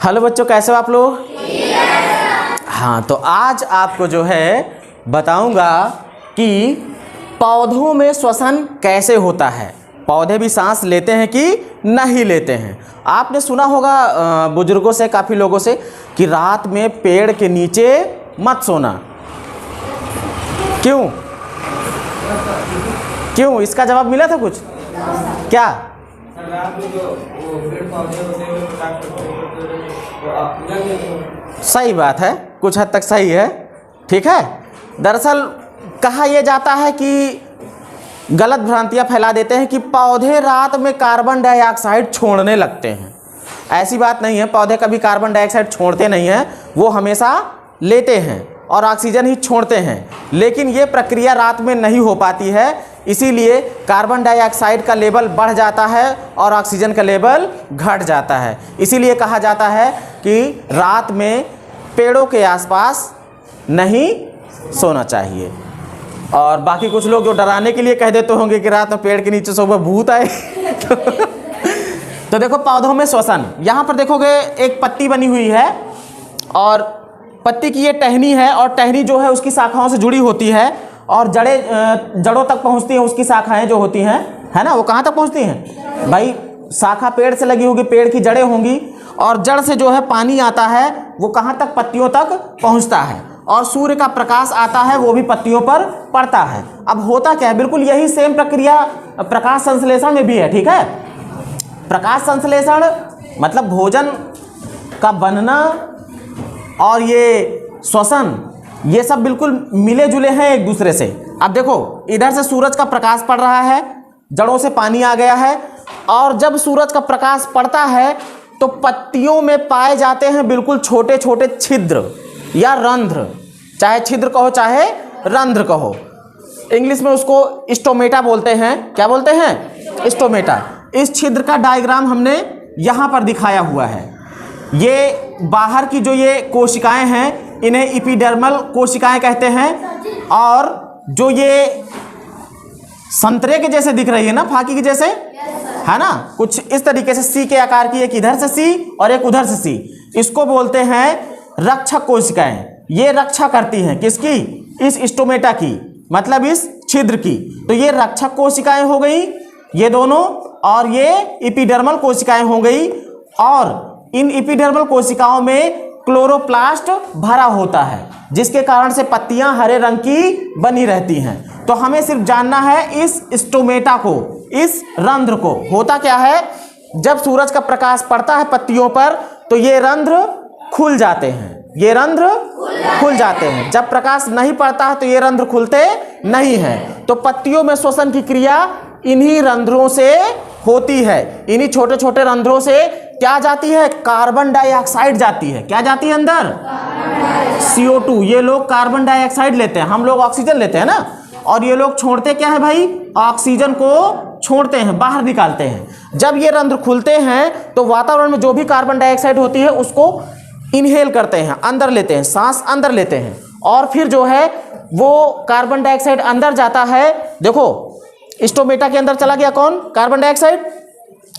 Hello बच्चों, कैसे हो आप लोग? हाँ, तो आज आपको जो है बताऊंगा कि पौधों में श्वसन कैसे होता है। पौधे भी सांस लेते हैं कि नहीं लेते हैं। आपने सुना होगा बुजुर्गों से, काफ़ी लोगों से, कि रात में पेड़ के नीचे मत सोना। क्यों क्यों? इसका जवाब मिला था कुछ? क्या? सही बात है, कुछ हद तक सही है। ठीक है, दरअसल कहा यह जाता है कि गलत भ्रांतियां फैला देते हैं कि पौधे रात में कार्बन डाइऑक्साइड छोड़ने लगते हैं। ऐसी बात नहीं है, पौधे कभी कार्बन डाइऑक्साइड छोड़ते नहीं हैं, वो हमेशा लेते हैं और ऑक्सीजन ही छोड़ते हैं। लेकिन ये प्रक्रिया रात में नहीं हो पाती है, इसीलिए कार्बन डाइऑक्साइड का लेवल बढ़ जाता है और ऑक्सीजन का लेवल घट जाता है। इसीलिए कहा जाता है कि रात में पेड़ों के आसपास नहीं सोना चाहिए। और बाकी कुछ लोग जो डराने के लिए कह देते होंगे कि रात में पेड़ के नीचे सुबह भूत आए तो देखो, पौधों में श्वसन, यहाँ पर देखोगे एक पत्ती बनी हुई है और पत्ती की ये टहनी है और टहनी जो है उसकी शाखाओं से जुड़ी होती है और जड़ों तक पहुँचती हैं। उसकी शाखाएं जो होती हैं, है ना, वो कहाँ तक पहुँचती हैं भाई? शाखा पेड़ से लगी होगी, पेड़ की जड़ें होंगी और जड़ से जो है पानी आता है, वो कहाँ तक? पत्तियों तक पहुँचता है और सूर्य का प्रकाश आता है, वो भी पत्तियों पर पड़ता है। अब होता क्या है, बिल्कुल यही सेम प्रक्रिया प्रकाश संश्लेषण में भी है। ठीक है, प्रकाश संश्लेषण मतलब भोजन का बनना और ये श्वसन, ये सब बिल्कुल मिले जुले हैं एक दूसरे से। अब देखो, इधर से सूरज का प्रकाश पड़ रहा है, जड़ों से पानी आ गया है और जब सूरज का प्रकाश पड़ता है तो पत्तियों में पाए जाते हैं बिल्कुल छोटे छोटे छिद्र या रंध्र, चाहे छिद्र कहो चाहे रंध्र कहो। इंग्लिश में उसको स्टोमेटा बोलते हैं। क्या बोलते हैं? स्टोमेटा। इस छिद्र का डायग्राम हमने यहाँ पर दिखाया हुआ है। ये बाहर की जो ये कोशिकाएं हैं, इन्हें एपिडर्मल कोशिकाएं कहते हैं। और जो ये संतरे के जैसे दिख रही है ना, फाकी के जैसे, है ना, कुछ इस तरीके से सी के आकार की, एक इधर से सी और एक उधर से सी, इसको बोलते हैं रक्षक कोशिकाएं। ये रक्षा करती हैं किसकी? इस स्टोमेटा की, मतलब इस छिद्र की। तो ये रक्षक कोशिकाएं हो गई ये दोनों, और ये एपिडर्मल कोशिकाएं हो गई। और इन एपिडर्मल कोशिकाओं में क्लोरोप्लास्ट भरा होता है, जिसके कारण से पत्तियां हरे रंग की बनी रहती हैं। तो हमें सिर्फ जानना है इस स्टोमेटा को, इस रंध्र को। होता क्या है, जब सूरज का प्रकाश पड़ता है पत्तियों पर तो ये रंध्र खुल जाते हैं, ये रंध्र खुल जाते हैं। जब प्रकाश नहीं पड़ता है तो ये रंध्र खुलते नहीं हैं। तो पत्तियों में श्वसन की क्रिया इन्हीं रंध्रों से होती है। इन्हीं छोटे छोटे रंध्रों से क्या जाती है? कार्बन डाइऑक्साइड जाती है। क्या जाती है अंदर? CO2। ये लोग कार्बन डाइऑक्साइड लेते हैं, हम लोग ऑक्सीजन लेते हैं ना। और ये लोग छोड़ते क्या है भाई? ऑक्सीजन को छोड़ते हैं, बाहर निकालते हैं। जब ये रंध्र खुलते हैं तो वातावरण में जो भी कार्बन डाइऑक्साइड होती है उसको इनहेल करते हैं, अंदर लेते हैं, सांस अंदर लेते हैं। और फिर जो है वो कार्बन डाइऑक्साइड अंदर जाता है। देखो, स्टोमेटा के अंदर चला गया कौन? Carbon dioxide.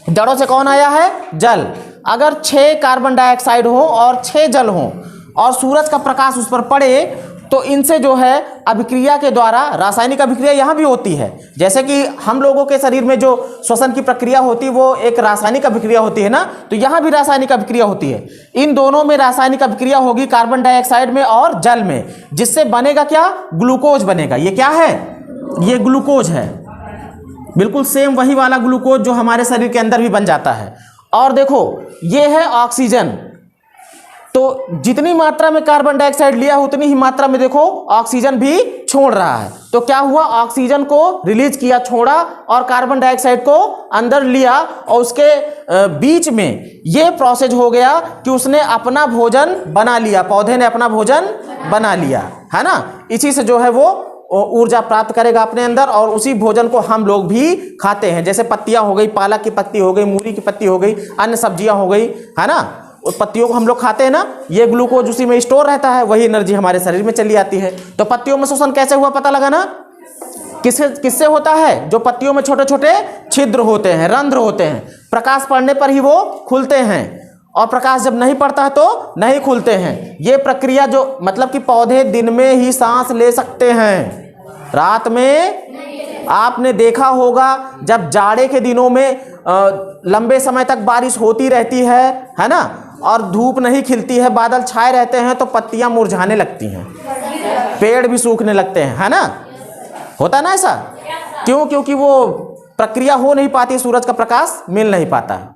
जड़ों से कौन आया है? जल। अगर 6 कार्बन डाइऑक्साइड हो और 6 जल हो और सूरज का प्रकाश उस पर पड़े तो इनसे जो है अभिक्रिया के द्वारा, रासायनिक अभिक्रिया यहाँ भी होती है। जैसे कि हम लोगों के शरीर में जो श्वसन की प्रक्रिया होती है वो एक रासायनिक अभिक्रिया होती है ना, तो यहाँ भी रासायनिक अभिक्रिया होती है। इन दोनों में रासायनिक अभिक्रिया होगी, कार्बन डाइऑक्साइड में और जल में, जिससे बनेगा क्या? ग्लूकोज बनेगा। ये क्या है? ये ग्लूकोज है, बिल्कुल सेम वही वाला ग्लूकोज जो हमारे शरीर के अंदर भी बन जाता है। और देखो, ये है ऑक्सीजन। तो जितनी मात्रा में कार्बन डाइऑक्साइड लिया उतनी ही मात्रा में देखो ऑक्सीजन भी छोड़ रहा है। तो क्या हुआ? ऑक्सीजन को रिलीज किया, छोड़ा, और कार्बन डाइऑक्साइड को अंदर लिया। और उसके बीच में ये प्रोसेस हो गया कि उसने अपना भोजन बना लिया, पौधे ने अपना भोजन बना लिया, है ना। इसी से जो है वो ऊर्जा प्राप्त करेगा अपने अंदर और उसी भोजन को हम लोग भी खाते हैं। जैसे पत्तियां हो गई, पालक की पत्ती हो गई, मूली की पत्ती हो गई, अन्य सब्जियां हो गई, है ना, उस पत्तियों को हम लोग खाते हैं ना। ये ग्लूकोज उसी में स्टोर रहता है, वही एनर्जी हमारे शरीर में चली आती है। तो पत्तियों में श्वसन कैसे हुआ पता लगा ना? किससे होता है? जो पत्तियों में छोटे छोटे छिद्र होते हैं, रंध्र होते हैं, प्रकाश पड़ने पर ही वो खुलते हैं और प्रकाश जब नहीं पड़ता है तो नहीं खुलते हैं। ये प्रक्रिया जो मतलब कि पौधे दिन में ही सांस ले सकते हैं, रात में आपने देखा होगा जब जाड़े के दिनों में लंबे समय तक बारिश होती रहती है ना, और धूप नहीं खिलती है, बादल छाए रहते हैं, तो पत्तियां मुरझाने लगती हैं, पेड़ भी सूखने लगते हैं, है ना, होता ना ऐसा? क्यों? क्योंकि वो प्रक्रिया हो नहीं पाती, सूरज का प्रकाश मिल नहीं पाता है।